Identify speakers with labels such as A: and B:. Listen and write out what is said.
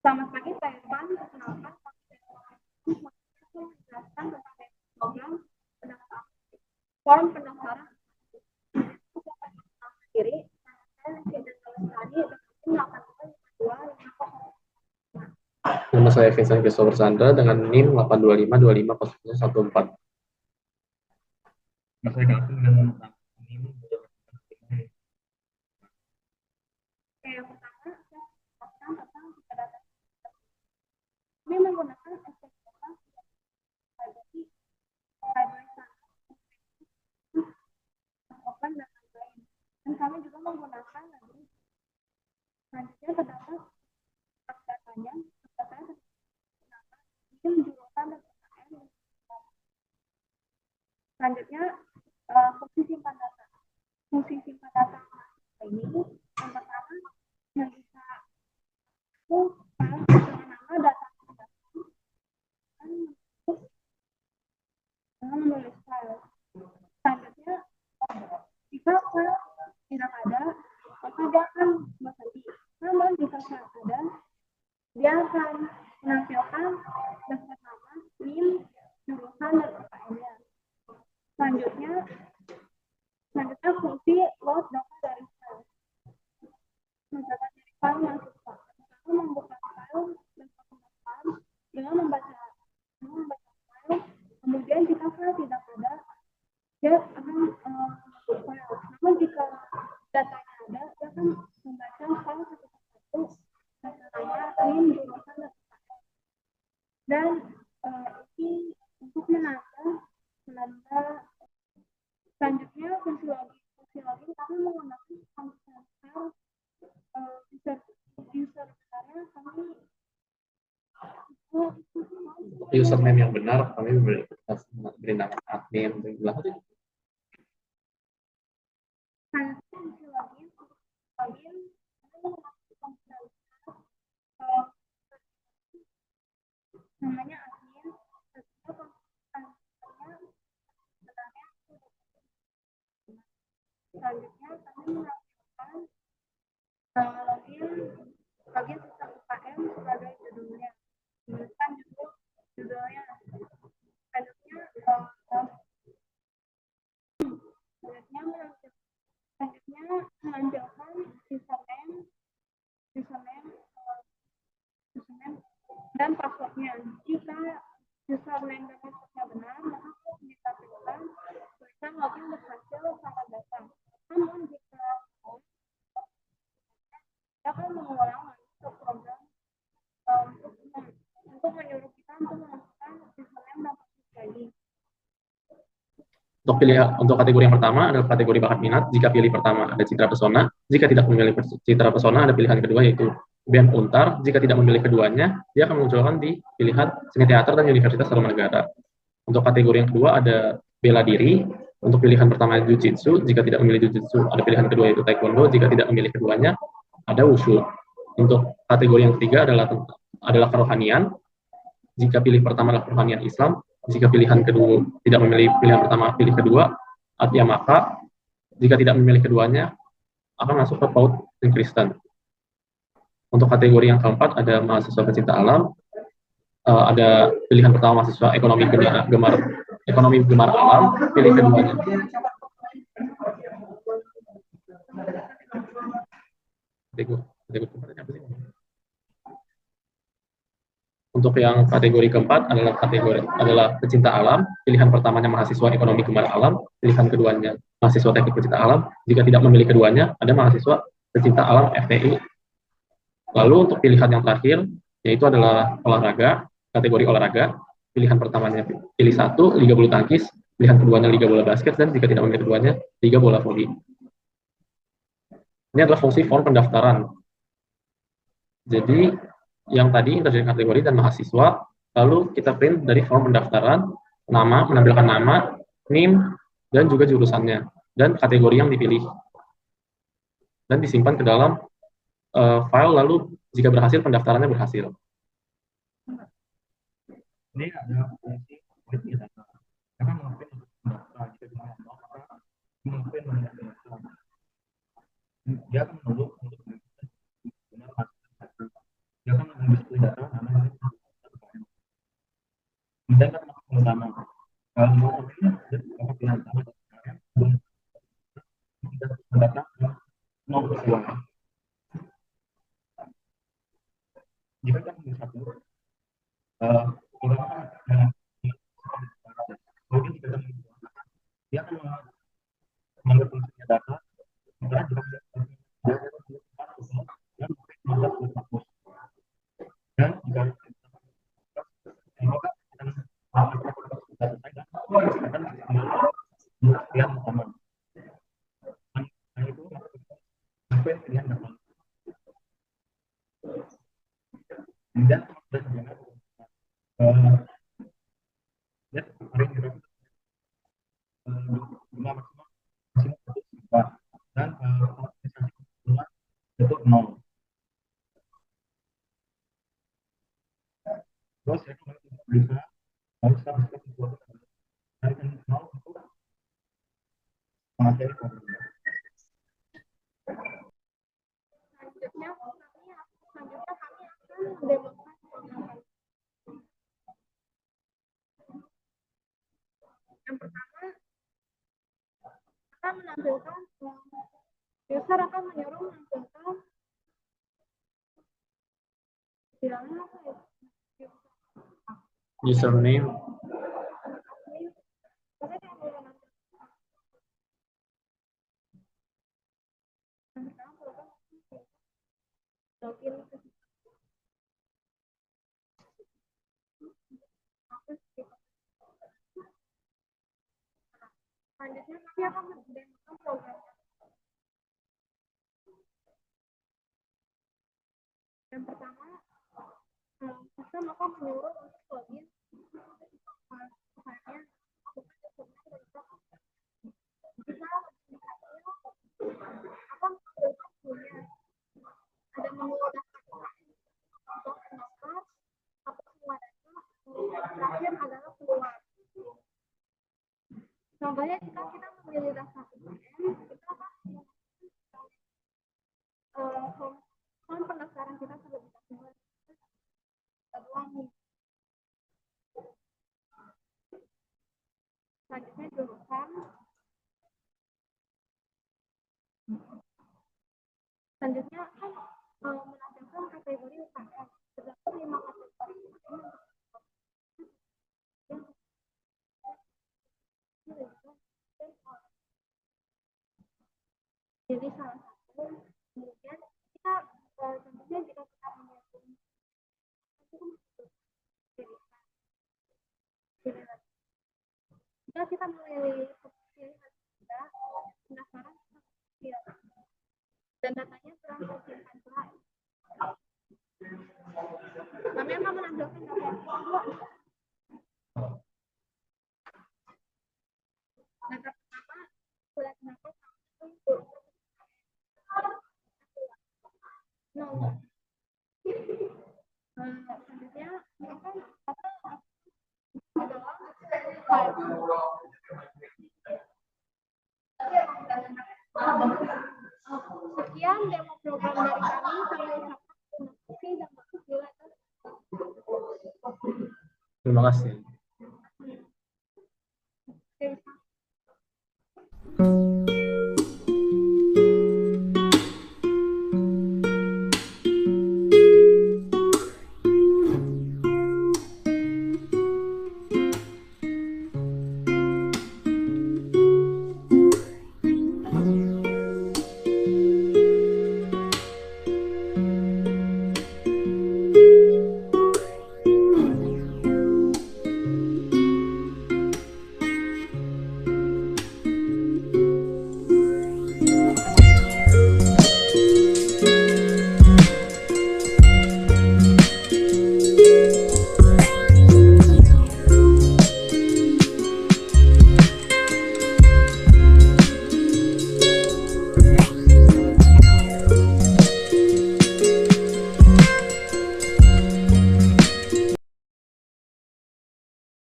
A: Selamat pagi Pak Irfan, perkenalkan saya menjelaskan tentang program pendaftaran form pendaftaran sendiri. Saya tidak tulis tadi dengan 8252.
B: Nama saya Vincent Christopher Sandra dengan NIM 825250114.
C: Nama saya Calvin dengan NIM.
A: Yang pertama, saya jelaskan tentang data. Kami menggunakan SPSS open dan lain. Dan kami juga menggunakan lagi. Selanjutnya terdapat datanya, datanya jurusan dan UKM. Selanjutnya fungsi simpan data. Fungsi simpan data ini yang pertama yang bisa itu dengan nama data dengan menulis file. Selanjutnya jika file tidak ada, maka dia akan berhenti. Namun jika file ada, dia akan menampilkan daftar nama, NIM, jurusan dan UKM-nya. Selanjutnya fungsi load data dari file. Mencatat dari file mahasiswa. Pertama membuka file dan pendaftaran dengan membaca file. Kemudian jika file tidak ada, dia akan membuka file. Namun jika datanya ada, dia akan membaca file satu-satu data nama, NIM, jurusan dan UKM. Dan ini untuk menambah selanjutnya fungsi login kami menggunakan file user benarnya kami
B: Username yang benar kami beri nama admin.
A: fungsi login namanya admin. Selanjutnya kami melakukan login sistem UKM sebagai judulnya. Tuliskan judulnya. Selanjutnya menampilkan username dan passwordnya. Jika username dan passwordnya benar, maka ditampilkan tulisan login berhasil selamat datang. Namun jika akan mengulang untuk program untuk menyuruh kita untuk melakukan username dan password lagi.
B: Untuk kategori yang pertama adalah kategori bakat minat. Jika pilih pertama ada citra pesona, jika tidak memilih citra pesona ada pilihan kedua yaitu band untar. Jika tidak memilih keduanya, dia akan memunculkan di pilihan seni teater dan Universitas Tarumanegara. Untuk kategori yang kedua ada bela diri. Untuk pilihan pertama jujitsu, jika tidak memilih jujitsu ada pilihan kedua yaitu taekwondo. Jika tidak memilih keduanya ada wushu. Untuk kategori yang ketiga adalah kerohanian. Jika pilih pertama adalah kerohanian Islam, jika pilihan kedua tidak memilih pilihan pertama, pilih kedua, artinya maka jika tidak memilih keduanya akan masuk ke PAUD dan Kristen. Untuk kategori yang keempat ada mahasiswa pecinta alam, ada pilihan pertama mahasiswa ekonomi gemar alam, pilih keduanya. Untuk yang kategori keempat adalah pecinta alam. Pilihan pertamanya mahasiswa ekonomi gemar alam, pilihan keduanya mahasiswa teknik pecinta alam. Jika tidak memilih keduanya, ada mahasiswa pecinta alam FTI. Lalu untuk pilihan yang terakhir, yaitu adalah olahraga, kategori olahraga. Pilihan pertamanya pilih 1, Liga Bulu Tangkis, pilihan keduanya Liga Bola Basket, dan jika tidak memilih keduanya, Liga Bola Voli. Ini adalah fungsi form pendaftaran. Jadi, yang tadi terjadi kategori dan mahasiswa, lalu kita print dari form pendaftaran, nama, menampilkan nama, NIM, dan juga jurusannya, dan kategori yang dipilih. Dan disimpan ke dalam file, lalu jika berhasil, pendaftarannya berhasil.
C: Ini ada fungsi quality data. Karena mengupin untuk pendaftar, jika kita maka mengupin untuk pendaftar. Dia akan menunggu untuk benar. Dia akan mengambil jika kita memilih satu, terutama kan dengan mungkin jika kita memilih dua, dia akan menganggap fungsinya data, sementara jika dia menganggap fokus. Dan jika pilihan pertama, itu sampai pilihan depan. Kemudian bunga maksimal dan kompensasi bunga itu 0. Terus itu bisa harus kita buat dari 0 untuk materi problem.
A: Selanjutnya kami akan mendemokan program. Yang pertama, akan menampilkan user akan menyuruh menampilkan bilangnya apa ya?
B: Username.
A: Login ke selanjutnya kami akan mendemokan program. Yang pertama, sistem akan menyuruh untuk login misalnya akan punya ada menu daftar untuk pendaftar atau semua data, terakhir adalah keluar. Contohnya jika kita memilih daftar UKM, kita akan form pendaftaran kita terlebih dahulu. Selanjutnya jurusan. Selanjutnya akan menampilkan kategori UKM. Terdapat 5 kategori UKM. Jadi salah satu, kemudian kita tentunya jika kita memilih jika kita memilih pilihan kita pendaftaran dan datanya kurang tersimpan baik. Kami akan menampilkan data yang kedua. Data pertama sudah dapat selanjutnya akan sekian demo program dari kami. Kami ucapkan terima kasih dan makasih.
B: Terima kasih.